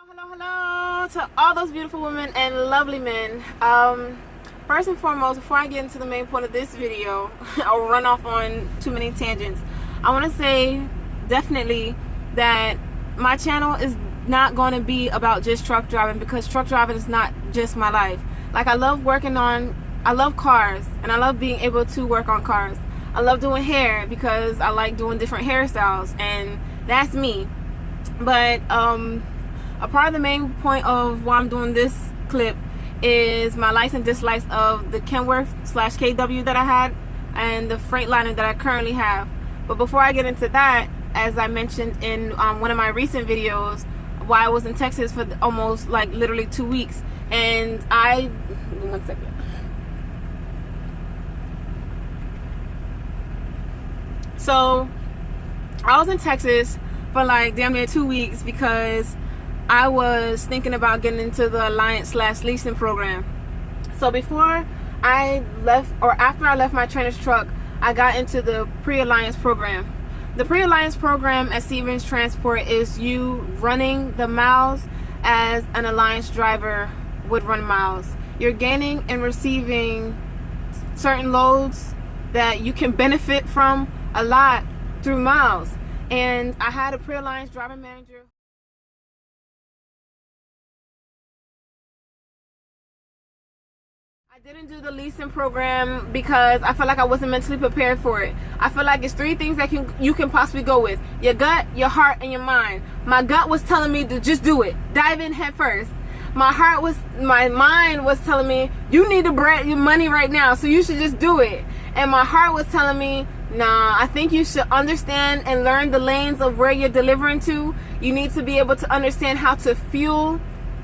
Hello to all those beautiful women and lovely men. First and foremost, before I get into the main point of this video, I'll run off on too many tangents. I want to say definitely that my channel is not going to be about just truck driving, because truck driving is not just my life. Like, I love cars, and I love being able to work on cars. I love doing hair because I like doing different hairstyles, and that's me. But a part of the main point of why I'm doing this clip is my likes and dislikes of the Kenworth /KW that I had and the Freightliner that I currently have. But before I get into that, as I mentioned in one of my recent videos, why I was in Texas for almost like literally 2 weeks, and one second. So I was in Texas for like damn near 2 weeks because I was thinking about getting into the Alliance /leasing program. So before I left, or after I left my trainer's truck, I got into the pre-Alliance program. The pre-Alliance program at Stevens Transport is you running the miles as an Alliance driver would run miles. You're gaining and receiving certain loads that you can benefit from a lot through miles. And I had a pre-Alliance driver manager. I didn't do the leasing program because I felt like I wasn't mentally prepared for it. I feel like it's three things that you can possibly go with: your gut, your heart, and your mind. My gut was telling me to just do it, dive in head first. My mind was telling me you need your money right now, so you should just do it. And my heart was telling me, nah, I think you should understand and learn the lanes of where you're delivering to. You need to be able to understand how to fuel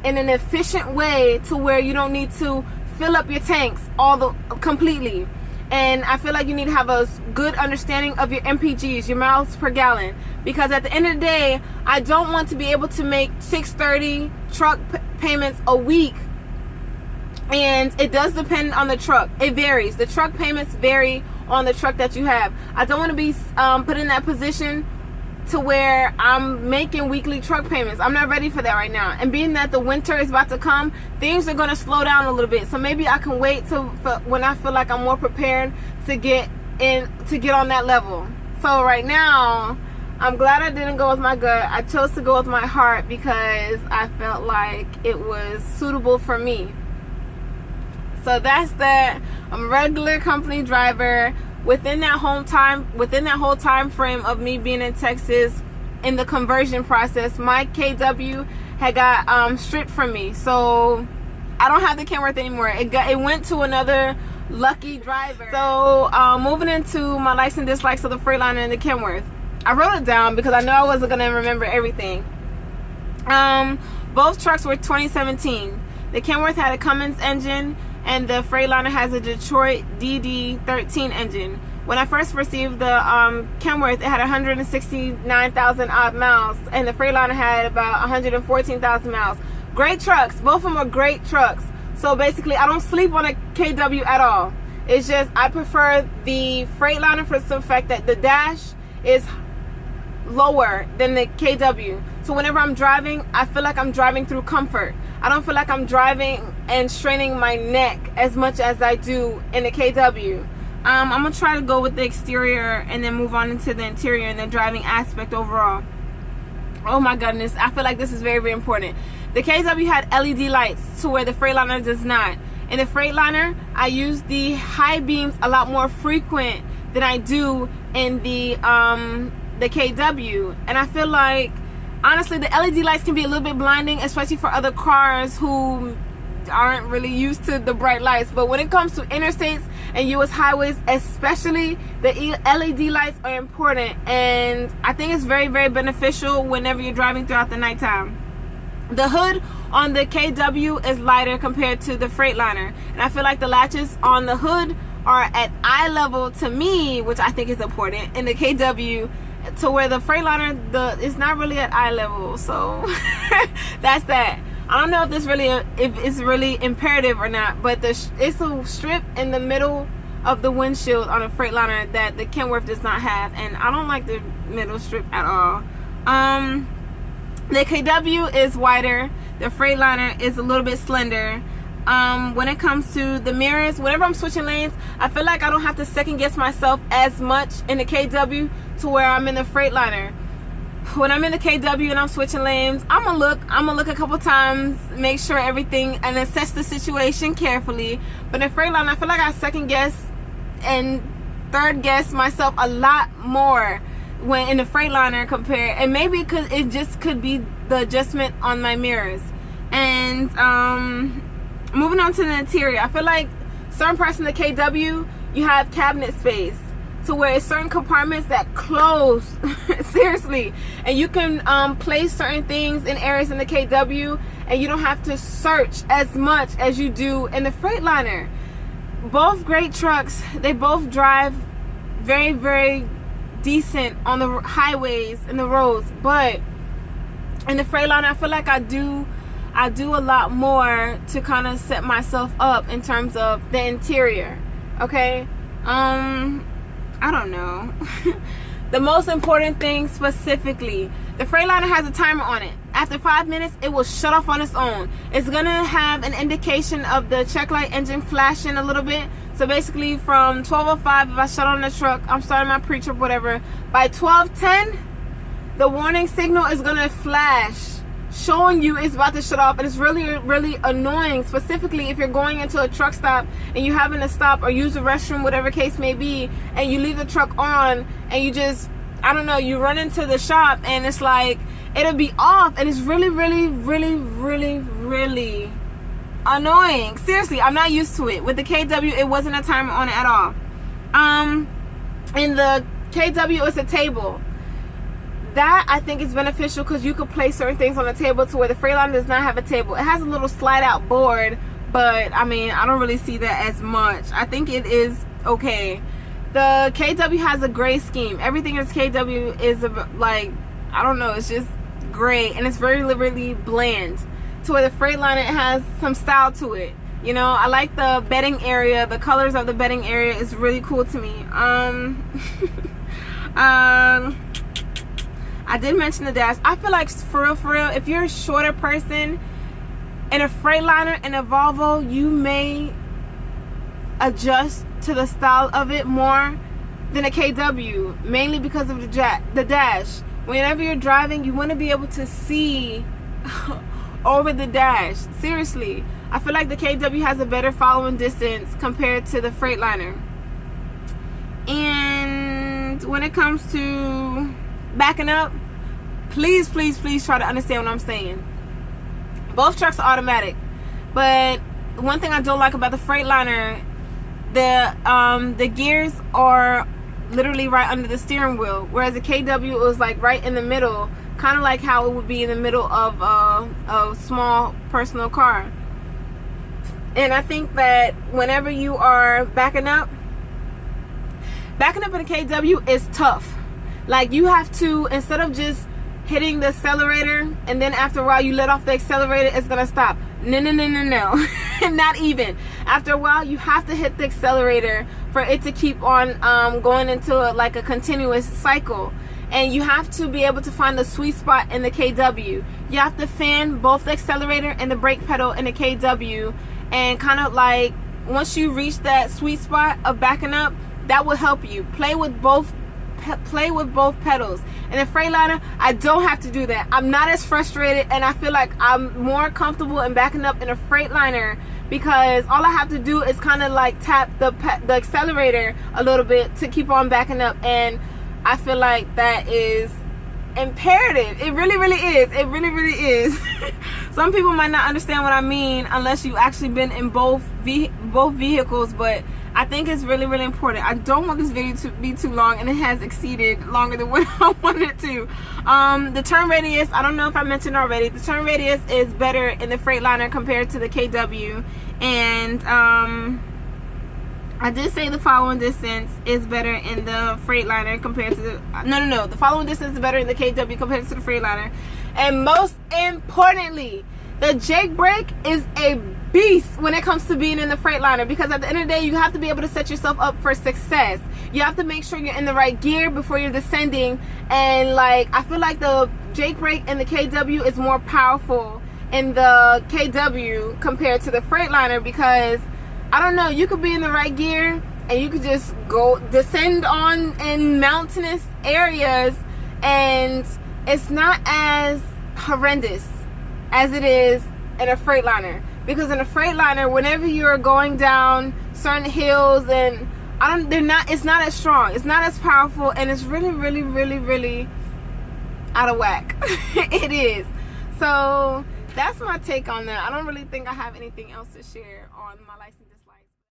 in an efficient way to where you don't need to fill up your tanks completely. And I feel like you need to have a good understanding of your MPGs, your miles per gallon, because at the end of the day, I don't want to be able to make 630 truck payments a week. And it does depend on the truck. It varies. The truck payments vary on the truck that you have. I don't want to be put in that position to where I'm making weekly truck payments. I'm not ready for that right now. And being that the winter is about to come, things are going to slow down a little bit. So maybe I can wait for when I feel like I'm more prepared to get on that level. So right now, I'm glad I didn't go with my gut. I chose to go with my heart because I felt like it was suitable for me. So that's that. I'm a regular company driver. Within that whole time frame of me being in Texas, in the conversion process, my KW had got stripped from me. So I don't have the Kenworth anymore. It went to another lucky driver. So moving into my likes and dislikes of the Freightliner and the Kenworth. I wrote it down because I know I wasn't gonna remember everything. Both trucks were 2017. The Kenworth had a Cummins engine, and the Freightliner has a Detroit DD13 engine. When I first received the Kenworth, it had 169,000 odd miles, and the Freightliner had about 114,000 miles. Great trucks. Both of them are great trucks. So basically, I don't sleep on a KW at all. It's just I prefer the Freightliner for the fact that the dash is lower than the KW. So whenever I'm driving, I feel like I'm driving through comfort. I don't feel like I'm driving and straining my neck as much as I do in the KW. I'm gonna try to go with the exterior and then move on into the interior and the driving aspect overall. Oh my goodness, I feel like this is very, very important. The KW had LED lights to where the Freightliner does not. In the Freightliner, I use the high beams a lot more frequent than I do in the KW. And I feel like, honestly, the LED lights can be a little bit blinding, especially for other cars who aren't really used to the bright lights. But when it comes to interstates and US highways especially, the LED lights are important, and I think it's very, very beneficial whenever you're driving throughout the nighttime. The hood on the KW is lighter compared to the Freightliner, and I feel like the latches on the hood are at eye level to me, which I think is important in the KW, to where the Freightliner it's not really at eye level. So that's that. I don't know if it's really imperative or not, but it's a strip in the middle of the windshield on a Freightliner that the Kenworth does not have, and I don't like the middle strip at all. The KW is wider. The Freightliner is a little bit slender. When it comes to the mirrors, whenever I'm switching lanes, I feel like I don't have to second guess myself as much in the KW to where I'm in the Freightliner. When I'm in the KW and I'm switching lanes, I'm gonna look a couple times, make sure everything, and assess the situation carefully. But in Freightliner, I feel like I second guess and third guess myself a lot more when in the Freightliner compared, and maybe it just could be the adjustment on my mirrors. And moving on to the interior, I feel like certain parts in the KW, you have cabinet space to where it's certain compartments that close seriously, and you can place certain things in areas in the KW, and you don't have to search as much as you do in the Freightliner. Both great trucks. They both drive very, very decent on the highways and the roads, but in the Freightliner, I feel like I do a lot more to kind of set myself up in terms of the interior. Okay, I don't know. The most important thing specifically, the Freightliner has a timer on it. After 5 minutes, it will shut off on its own. It's gonna have an indication of the check light engine flashing a little bit. So basically from 12:05, if I shut on the truck, I'm starting my pre-trip, whatever. By 12:10, the warning signal is gonna flash, showing you it's about to shut off. And it's really, really annoying, specifically if you're going into a truck stop and you're having to stop or use the restroom, whatever case may be, and you leave the truck on and you just, I don't know, you run into the shop and it's like, it'll be off, and it's really, really, really, really, really annoying. Seriously, I'm not used to it. With the KW, it wasn't a timer on it at all. In the KW, it's a table. That I think is beneficial because you could place certain things on the table to where the Freightliner does not have a table. It has a little slide out board, but I mean, I don't really see that as much. I think it is okay. The KW has a gray scheme. Everything in this KW is like, I don't know, it's just gray, and it's very really bland. To where the Freightliner, it has some style to it. You know, I like the bedding area. The colors of the bedding area is really cool to me. I did mention the dash. I feel like for real, if you're a shorter person in a Freightliner and a Volvo, you may adjust to the style of it more than a KW, mainly because of the dash. Whenever you're driving, you want to be able to see over the dash. Seriously, I feel like the KW has a better following distance compared to the Freightliner. And when it comes to backing up, please try to understand what I'm saying. Both trucks are automatic, but one thing I don't like about the Freightliner, the gears are literally right under the steering wheel, whereas the KW was like right in the middle, kind of like how it would be in the middle of a small personal car. And I think that whenever you are backing up in a KW is tough. Like, you have to, instead of just hitting the accelerator and then after a while you let off the accelerator, it's gonna stop. No. Not even. After a while, you have to hit the accelerator for it to keep on going into like a continuous cycle. And you have to be able to find the sweet spot in the KW. You have to fan both the accelerator and the brake pedal in the KW, and kind of like, once you reach that sweet spot of backing up, that will help you play with both pedals. In the Freightliner, I don't have to do that. I'm not as frustrated, and I feel like I'm more comfortable in backing up in a Freightliner because all I have to do is kind of like tap the accelerator a little bit to keep on backing up, and I feel like that is imperative. It really is. It really is. Some people might not understand what I mean unless you've actually been in both vehicles, but I think it's really important. I don't want this video to be too long, and it has exceeded longer than what I wanted to. The turn radius, I don't know if I mentioned already, the turn radius is better in the Freightliner compared to the KW, and I did say the following distance is better in the Freightliner compared to the no, the following distance is better in the KW compared to the Freightliner. And most importantly, the Jake brake is a beast when it comes to being in the Freightliner, because at the end of the day, you have to be able to set yourself up for success. You have to make sure you're in the right gear before you're descending, and like, I feel like the Jake brake in the KW is more powerful in the KW compared to the Freightliner, because I don't know, you could be in the right gear and you could just go descend on in mountainous areas and it's not as horrendous as it is in a Freightliner. Because in a Freightliner, whenever you're going down certain hills and it's not as strong, it's not as powerful, and it's really out of whack. It is. So that's my take on that. I don't really think I have anything else to share on my license.